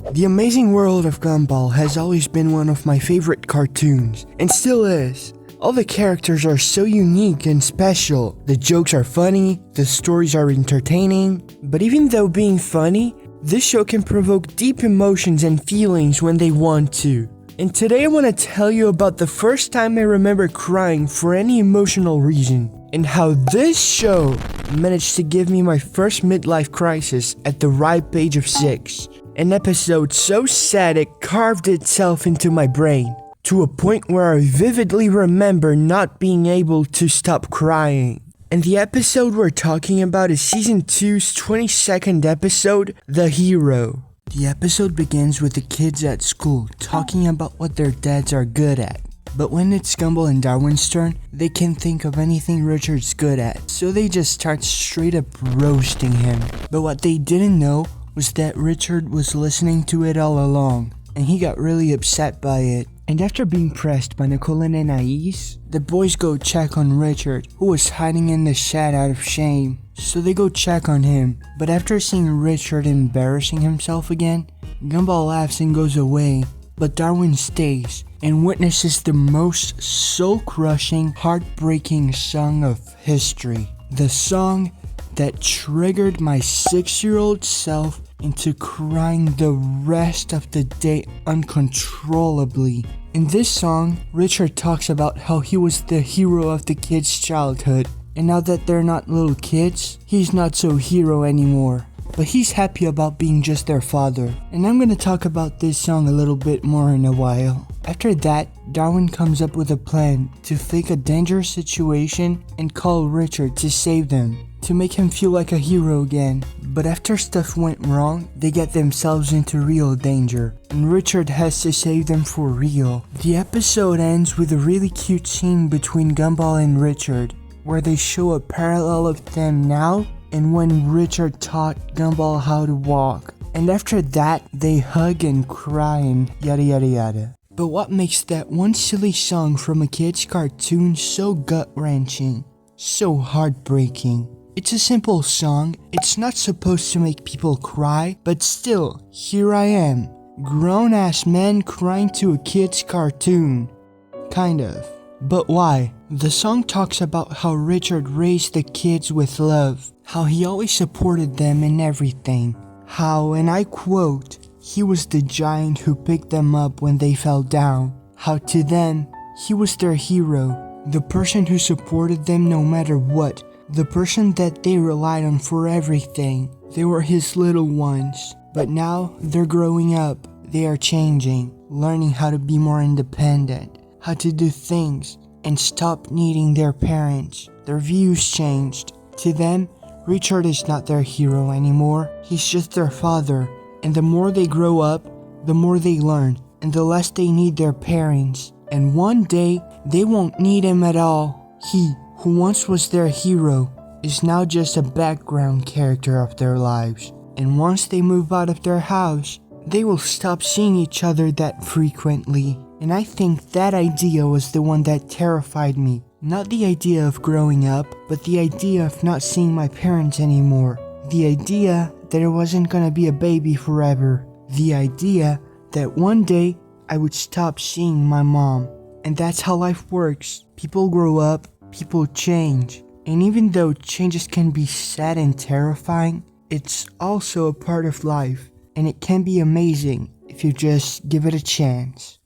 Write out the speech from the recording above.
The Amazing World of Gumball has always been one of my favorite cartoons, and still is. All the characters are so unique and special. The jokes are funny, the stories are entertaining, but even though being funny, this show can provoke deep emotions and feelings when they want to. And today I want to tell you about the first time I remember crying for any emotional reason, and how this show managed to give me my first midlife crisis at the ripe age of 6. An episode so sad it carved itself into my brain, to a point where I vividly remember not being able to stop crying. And the episode we're talking about is Season 2's 22nd episode, The Hero. The episode begins with the kids at school talking about what their dads are good at. But when it's Gumball and Darwin's turn, they can't think of anything Richard's good at, so they just start straight up roasting him. But what they didn't know was that Richard was listening to it all along, and he got really upset by it. And after being pressed by Nicole and Anais, the boys go check on Richard, who was hiding in the shed out of shame. So they go check on him, but after seeing Richard embarrassing himself again, Gumball laughs and goes away. But Darwin stays and witnesses the most soul-crushing, heartbreaking song of history. The song that triggered my 6-year-old self into crying the rest of the day uncontrollably. In this song, Richard talks about how he was the hero of the kids' childhood, and now that they're not little kids, he's not so hero anymore. But he's happy about being just their father, and I'm gonna talk about this song a little bit more in a while. After that, Darwin comes up with a plan to fake a dangerous situation and call Richard to save them, to make him feel like a hero again. But after stuff went wrong, they get themselves into real danger, and Richard has to save them for real. The episode ends with a really cute scene between Gumball and Richard, where they show a parallel of them now and when Richard taught Gumball how to walk. And after that, they hug and cry and yada yada yada. But what makes that one silly song from a kid's cartoon so gut-wrenching, so heartbreaking? It's a simple song, it's not supposed to make people cry, but still, here I am, grown-ass men crying to a kid's cartoon. Kind of. But why? The song talks about how Richard raised the kids with love, how he always supported them in everything, how, and I quote, he was the giant who picked them up when they fell down, how to them, he was their hero, the person who supported them no matter what, the person that they relied on for everything. They were his little ones, but now they're growing up, they are changing, learning how to be more independent, how to do things, and stop needing their parents. Their views changed. To them, Richard is not their hero anymore, he's just their father. And the more they grow up, the more they learn, and the less they need their parents. And one day, they won't need him at all. He, who once was their hero, is now just a background character of their lives. And once they move out of their house, they will stop seeing each other that frequently. And I think that idea was the one that terrified me. Not the idea of growing up, but the idea of not seeing my parents anymore. The idea that I wasn't gonna be a baby forever. The idea that one day I would stop seeing my mom. And that's how life works. People grow up, people change. And even though changes can be sad and terrifying, it's also a part of life. And it can be amazing if you just give it a chance.